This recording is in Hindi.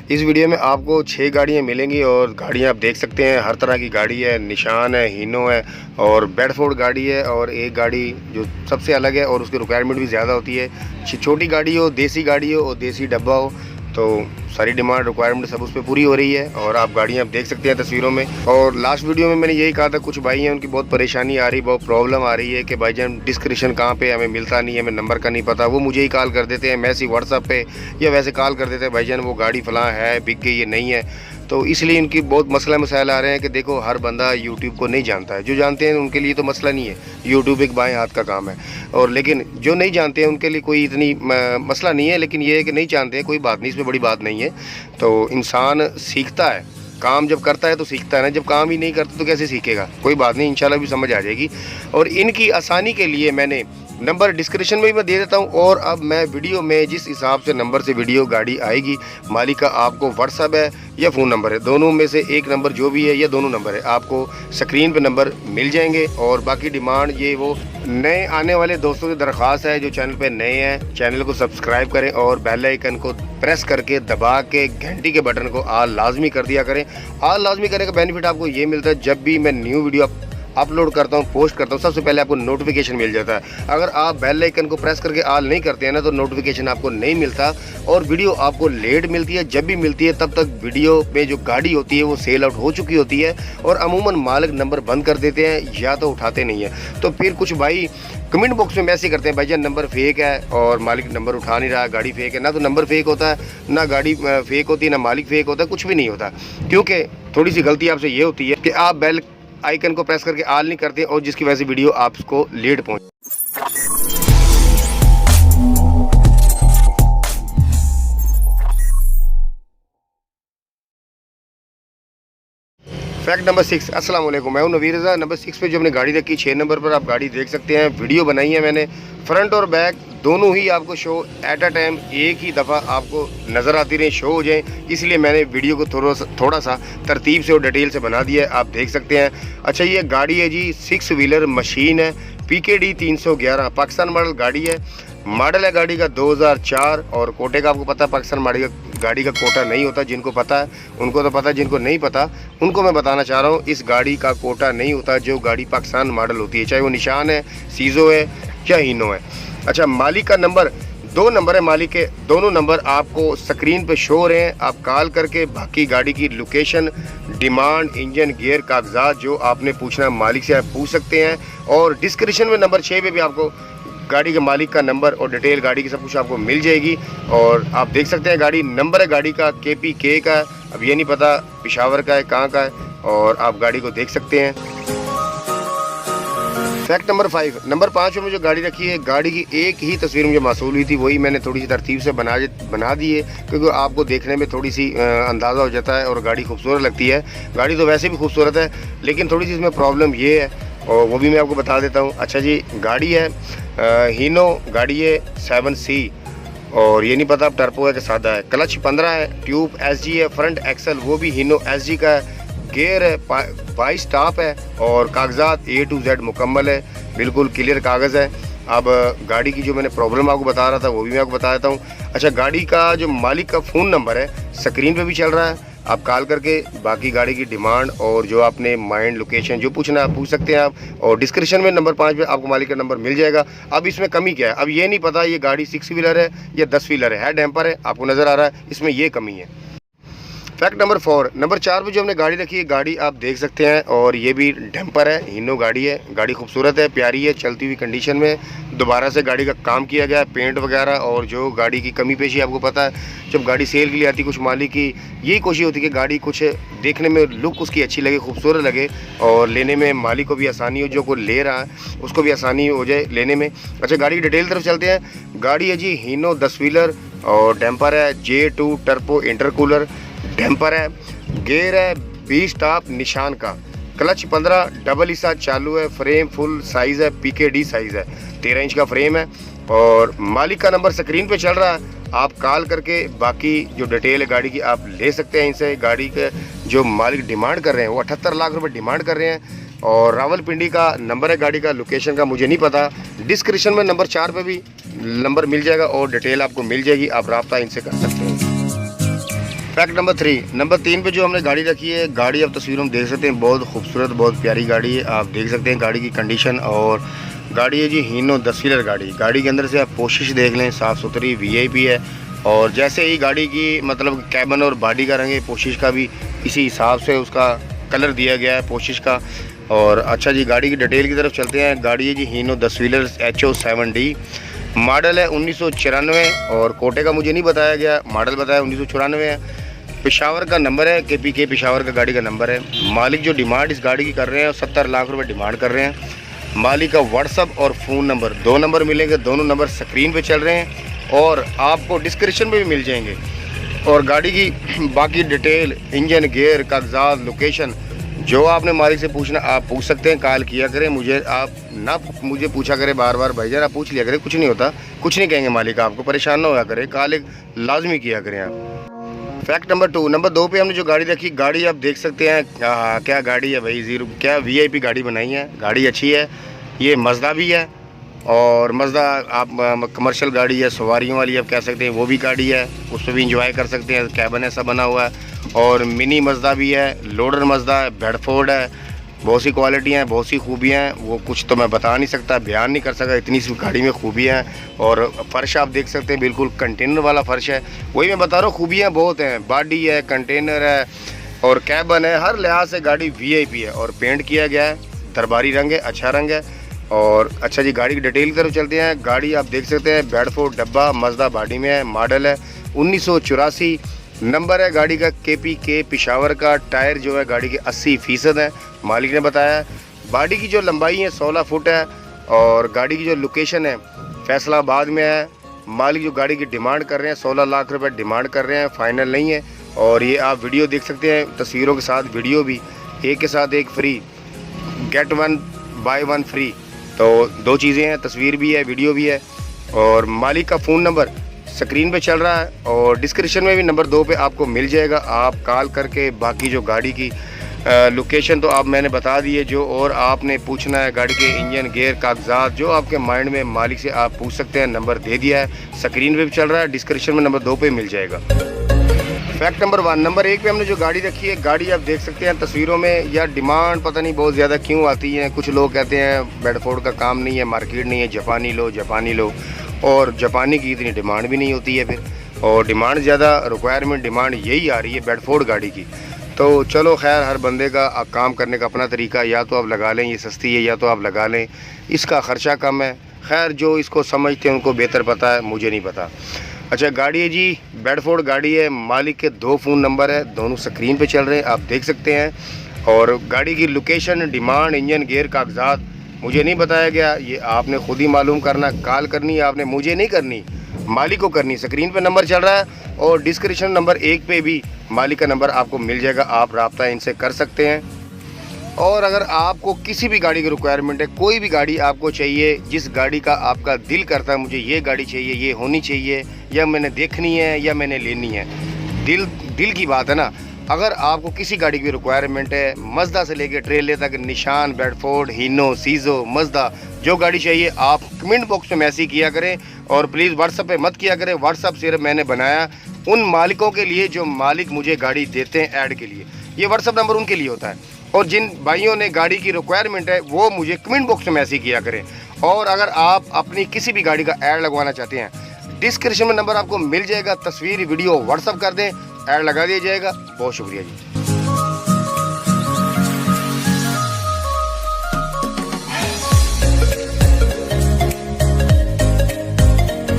इस वीडियो में आपको 6 गाड़ियाँ मिलेंगी और गाड़ियाँ आप देख सकते हैं, हर तरह की गाड़ी है। निशान है, हीनो है और बेडफोर्ड गाड़ी है। और एक गाड़ी जो सबसे अलग है और उसकी रिक्वायरमेंट भी ज़्यादा होती है, छोटी गाड़ी हो, देसी गाड़ी हो और देसी डब्बा हो, तो सारी डिमांड रिक्वायरमेंट सब उस पर पूरी हो रही है। और आप गाड़ियाँ आप देख सकते हैं तस्वीरों में। और लास्ट वीडियो में मैंने यही कहा था, कुछ भाई हैं उनकी बहुत परेशानी आ रही, बहुत प्रॉब्लम आ रही है कि भाईजान डिस्क्रिप्शन कहाँ पे हमें मिलता नहीं है, हमें नंबर का नहीं पता। वो मुझे ही कॉल कर देते हैं, मैसेज व्हाट्सअप पे या वैसे कॉल कर देते हैं, भाईजान वो गाड़ी फलां है, बिक गई है, नहीं है। तो इसलिए इनकी बहुत मसला मसाइल आ रहे हैं कि देखो हर बंदा यूट्यूब को नहीं जानता है। जो जानते हैं उनके लिए तो मसला नहीं है, यूट्यूब एक बाएं हाथ का काम है। और लेकिन जो नहीं जानते हैं उनके लिए कोई इतनी मसला नहीं है। लेकिन ये है कि नहीं जानते हैं, कोई बात नहीं, इसमें बड़ी बात नहीं है। तो इंसान सीखता है, काम जब करता है तो सीखता है ना, जब काम ही नहीं करता तो कैसे सीखेगा। कोई बात नहीं, इंशाल्लाह भी समझ आ जाएगी। और इनकी आसानी के लिए मैंने नंबर डिस्क्रिप्शन में भी मैं दे देता हूं। और अब मैं वीडियो में जिस हिसाब से नंबर से वीडियो गाड़ी आएगी, मालिक का आपको व्हाट्सअप है या फ़ोन नंबर है, दोनों में से एक नंबर जो भी है या दोनों नंबर है, आपको स्क्रीन पे नंबर मिल जाएंगे। और बाकी डिमांड ये वो नए आने वाले दोस्तों की दरख्वास्त है, जो चैनल पे नए हैं चैनल को सब्सक्राइब करें और बेल आइकन को प्रेस करके दबा के घंटी के बटन को आल लाजमी कर दिया करें। आल लाजमी करने का बेनिफिट आपको ये मिलता है, जब भी मैं न्यू वीडियो अपलोड करता हूँ, पोस्ट करता हूँ, सबसे पहले आपको नोटिफिकेशन मिल जाता है। अगर आप बेल आइकन को प्रेस करके आल नहीं करते हैं ना, तो नोटिफिकेशन आपको नहीं मिलता और वीडियो आपको लेट मिलती है। जब भी मिलती है तब तक वीडियो में जो गाड़ी होती है वो सेल आउट हो चुकी होती है और अमूमन मालिक नंबर बंद कर देते हैं या तो उठाते नहीं है। तो फिर कुछ भाई कमेंट बॉक्स में मैसेज करते हैं, भाईजान नंबर फेक है और मालिक नंबर उठा नहीं रहा, गाड़ी फेक है। ना तो नंबर फेक होता है, ना गाड़ी फेक होती है, ना मालिक फेक होता है, कुछ भी नहीं होता। क्योंकि थोड़ी सी गलती आपसे ये होती है कि आप बेल आइकन को प्रेस करके आल नहीं करते और जिसकी वजह से वीडियो आपको लेट पहुंच। Fact number 6। अस्सलाम वालेकुम, मैं हूं नवीर रज़ा। नंबर 6 पे जो हमने गाड़ी रखी, 6 नंबर पर आप गाड़ी देख सकते हैं। वीडियो बनाई है मैंने, फ्रंट और बैक दोनों ही आपको शो एट अ टाइम एक ही दफ़ा आपको नज़र आती रहे, शो हो जाए, इसलिए मैंने वीडियो को थोड़ा सा तरतीब से और डिटेल से बना दिया है, आप देख सकते हैं। अच्छा, ये गाड़ी है जी 6 व्हीलर मशीन है, PKD 311 पाकिस्तान मॉडल गाड़ी है। मॉडल है गाड़ी का 2004 और कोटे का आपको पता है, पाकिस्तान मॉडल गाड़ी का कोटा नहीं होता। जिनको पता है उनको तो पता है, जिनको नहीं पता उनको मैं बताना चाह रहा हूँ, इस गाड़ी का कोटा नहीं होता जो गाड़ी पाकिस्तान मॉडल होती है, चाहे वो निशान है, सीजो है या हीनो है। अच्छा, मालिक का नंबर 2 नंबर है, मालिक के दोनों नंबर आपको स्क्रीन पे शो हो रहे हैं। आप कॉल करके बाकी गाड़ी की लोकेशन, डिमांड, इंजन, गियर, कागजात जो आपने पूछना है मालिक से आप पूछ सकते हैं। और डिस्क्रिप्शन में नंबर 6 पे भी आपको गाड़ी के मालिक का नंबर और डिटेल गाड़ी की सब कुछ आपको मिल जाएगी। और आप देख सकते हैं गाड़ी नंबर है गाड़ी का KPK का है, अब ये नहीं पता पेशावर का है कहाँ का है, और आप गाड़ी को देख सकते हैं। Fact number 5। नंबर 5 में जो गाड़ी रखी है, गाड़ी की एक ही तस्वीर मुझे मासूल हुई थी, वही मैंने थोड़ी सी तरतीब से बना दी है, क्योंकि आपको देखने में थोड़ी सी अंदाज़ा हो जाता है और गाड़ी खूबसूरत लगती है। गाड़ी तो वैसे भी खूबसूरत है, लेकिन थोड़ी सी इसमें प्रॉब्लम ये है और वो भी मैं आपको बता देता हूँ। अच्छा जी, गाड़ी है हीनो गाड़ी है 7C और ये नहीं पता अब टर्बो है कि सादा है। क्लच 15 है, ट्यूब SG है, फ्रंट एक्सल वो भी हीनो SG का है, गेयर है 22 टॉप है और कागजात A to Z मुकम्मल है, बिल्कुल क्लियर कागज़ है। अब गाड़ी की जो मैंने प्रॉब्लम आपको बता रहा था वो भी मैं आपको बता देता हूँ। अच्छा, गाड़ी का जो मालिक का फ़ोन नंबर है स्क्रीन पे भी चल रहा है, आप कॉल करके बाकी गाड़ी की डिमांड और जो आपने माइंड लोकेशन जो पूछना है आप पूछ सकते हैं आप। और डिस्क्रिप्शन में नंबर 5 पे आपको मालिक का नंबर मिल जाएगा। अब इसमें कमी क्या है, अब ये नहीं पता ये गाड़ी 6 व्हीलर है या 10 व्हीलर है डैम्पर है, आपको नज़र आ रहा है, इसमें ये कमी है। Fact number 4। नंबर 4 पे जो हमने गाड़ी रखी है, गाड़ी आप देख सकते हैं और ये भी डैम्पर है, हीनो गाड़ी है। गाड़ी खूबसूरत है, प्यारी है, चलती हुई कंडीशन में दोबारा से गाड़ी का काम किया गया है, पेंट वगैरह। और जो गाड़ी की कमी पेशी आपको पता है, जब गाड़ी सेल के लिए आती कुछ मालिक की यही कोशिश होती है कि गाड़ी कुछ देखने में लुक उसकी अच्छी लगे, खूबसूरत लगे और लेने में मालिक को भी आसानी हो, जो कोई ले रहा है उसको भी आसानी हो जाए लेने में। अच्छा, गाड़ी की डिटेल तरफ चलते हैं। गाड़ी है जी हीनो 10 व्हीलर और डैम्पर है J2 टर्बो इंटरकूलर, डैम्पर है, गेयर है 20 टॉप निशान का, क्लच 15 डबल हिस्सा चालू है, फ्रेम फुल साइज़ है, PKD साइज़ है, 13 इंच का फ्रेम है। और मालिक का नंबर स्क्रीन पे चल रहा है, आप कॉल करके बाकी जो डिटेल है गाड़ी की आप ले सकते हैं इनसे। गाड़ी के जो मालिक डिमांड कर रहे हैं वो 78 लाख रुपए डिमांड कर रहे हैं और रावलपिंडी का नंबर है गाड़ी का, लोकेशन का मुझे नहीं पता। डिस्क्रिप्शन में नंबर 4 पे भी नंबर मिल जाएगा और डिटेल आपको मिल जाएगी, आप रब्ता इनसे कर सकते हैं। फैक्ट नंबर 3 पे जो हमने गाड़ी रखी है, गाड़ी आप तस्वीरों में देख सकते हैं, बहुत खूबसूरत बहुत प्यारी गाड़ी है। आप देख सकते हैं गाड़ी की कंडीशन, और गाड़ी है जी हीनो 10 व्हीलर गाड़ी के अंदर से आप कोशिश देख लें, साफ़ सुथरी वीआईपी है। और जैसे ही गाड़ी की मतलब कैबन और बॉडी का रंग है, पोशिश का भी इसी हिसाब से उसका कलर दिया गया है पोशिश का। और अच्छा जी, गाड़ी की डिटेल की तरफ चलते हैं। गाड़ी है जी हीनो 10 व्हीलर HO7D, मॉडल है 1994, और कोटे का मुझे नहीं बताया गया, मॉडल बताया 1994 है। पेशावर का नंबर है, KPK पेशावर का गाड़ी का नंबर है। मालिक जो डिमांड इस गाड़ी की कर रहे हैं 70 लाख रुपए डिमांड कर रहे हैं। मालिक का व्हाट्सअप और फ़ोन नंबर, 2 नंबर मिलेंगे, दोनों नंबर स्क्रीन पे चल रहे हैं और आपको डिस्क्रिप्शन में भी मिल जाएंगे। और गाड़ी की बाकी डिटेल, इंजन, गियर, कागजात, लोकेशन, जो आपने मालिक से पूछना आप पूछ सकते हैं। कॉल किया करें मुझे, आप मुझे पूछा करें बार बार, भाईजान आप पूछ लिया करें, कुछ नहीं होता, कुछ नहीं कहेंगे मालिक, आपको परेशान ना होया करें, कॉल एक लाजमी किया करें आप। फैक्ट नंबर 2 पे हमने जो गाड़ी रखी, गाड़ी आप देख सकते हैं क्या गाड़ी है भाई, ज़ीरो क्या VIP गाड़ी बनाई है, गाड़ी अच्छी है। ये मज़दा भी है, और मज़दा आप कमर्शियल गाड़ी है, सवारियों वाली आप कह सकते हैं, वो भी गाड़ी है, उस पर भी इंजॉय कर सकते हैं। कैबन ऐसा बना हुआ है, और मिनी मज़दा भी है, लोडर मज़दा है, बेडफोर्ड है। बहुत सी क्वालिटियाँ हैं, बहुत सी खूबियाँ हैं, वो कुछ तो मैं बता नहीं सकता, बयान नहीं कर सकता, इतनी सी गाड़ी में खूबियाँ हैं। और फ़र्श आप देख सकते हैं, बिल्कुल कंटेनर वाला फ़र्श है, वही मैं बता रहा हूँ, खूबियाँ बहुत हैं। बॉडी है, कंटेनर है, और कैबन है, हर लिहाज से गाड़ी VIP है। और पेंट किया गया है, दरबारी रंग है, अच्छा रंग है। और अच्छा जी, गाड़ी की डिटेल की तरफ चलते हैं। गाड़ी आप देख सकते हैं, बेडफोर्ड डब्बा मज़दा बॉडी में है, मॉडल है 1984, नंबर है गाड़ी का KPK पेशावर का। टायर जो है गाड़ी के 80% है, मालिक ने बताया। बॉडी की जो लंबाई है 16 फुट है, और गाड़ी की जो लोकेशन है फैसलाबाद में है। मालिक जो गाड़ी की डिमांड कर रहे हैं 16 लाख रुपए डिमांड कर रहे हैं, फाइनल नहीं है। और ये आप वीडियो देख सकते हैं, तस्वीरों के साथ वीडियो भी, एक के साथ एक फ्री, गेट 1 बाय 1 फ्री। तो 2 चीज़ें हैं, तस्वीर भी है, वीडियो भी है। और मालिक का फ़ोन नंबर स्क्रीन पे चल रहा है, और डिस्क्रिप्शन में भी नंबर 2 पे आपको मिल जाएगा। आप कॉल करके बाकी जो गाड़ी की लोकेशन तो आप मैंने बता दी है, जो और आपने पूछना है गाड़ी के इंजन, गियर, कागजात, जो आपके माइंड में, मालिक से आप पूछ सकते हैं। नंबर दे दिया है, स्क्रीन पे भी चल रहा है, डिस्क्रिप्शन में नंबर 2 पे मिल जाएगा। फैक्ट नंबर 1 पे हमने जो गाड़ी रखी है, गाड़ी आप देख सकते हैं तस्वीरों में। या डिमांड पता नहीं बहुत ज़्यादा क्यों आती है, कुछ लोग कहते हैं बेडफोर्ड का काम नहीं है, मार्केट नहीं है, जापानी लो, और जापानी की इतनी डिमांड भी नहीं होती है फिर, और डिमांड ज़्यादा, रिक्वायरमेंट डिमांड यही आ रही है बेडफोर्ड गाड़ी की। तो चलो खैर, हर बंदे का काम करने का अपना तरीका, या तो आप लगा लें, ये सस्ती है, या तो आप लगा लें, इसका ख़र्चा कम है। खैर जो इसको समझते हैं उनको बेहतर पता है, मुझे नहीं पता। अच्छा, गाड़ी है जी बेडफोर्ड गाड़ी है, मालिक के 2 फ़ोन नंबर है, दोनों स्क्रीन पे चल रहे हैं, आप देख सकते हैं। और गाड़ी की लोकेशन, डिमांड, इंजन, गियर, कागजात मुझे नहीं बताया गया, ये आपने खुद ही मालूम करना। कॉल करनी है आपने, मुझे नहीं करनी, मालिक को करनी। स्क्रीन पे नंबर चल रहा है, और डिस्क्रिप्शन नंबर 1 पे भी मालिक का नंबर आपको मिल जाएगा, आप रब्ता इनसे कर सकते हैं। और अगर आपको किसी भी गाड़ी की रिक्वायरमेंट है, कोई भी गाड़ी आपको चाहिए, जिस गाड़ी का आपका दिल करता है मुझे ये गाड़ी चाहिए, ये होनी चाहिए, या मैंने देखनी है, या मैंने लेनी है, दिल की बात है ना। अगर आपको किसी गाड़ी की रिक्वायरमेंट है, मज़दा से लेकर ट्रेलर तक, निशान, बेडफोर्ड, हीनो, सीजो, मज़दा, जो गाड़ी चाहिए आप कमेंट बॉक्स में मैसेज किया करें। और प्लीज़ व्हाट्सएप पे मत किया करें, व्हाट्सएप सिर्फ मैंने बनाया उन मालिकों के लिए जो मालिक मुझे गाड़ी देते हैं ऐड के लिए, ये व्हाट्सएप नंबर उनके लिए होता है। और जिन भाइयों ने गाड़ी की रिक्वायरमेंट है वो मुझे कमेंट बॉक्स में मैसेज किया करें। और अगर आप अपनी किसी भी गाड़ी का ऐड लगवाना चाहते हैं, डिस्क्रिप्शन में नंबर आपको मिल जाएगा, तस्वीर वीडियो व्हाट्सएप कर दें, ऐड लगा दिया जाएगा। बहुत शुक्रिया जी।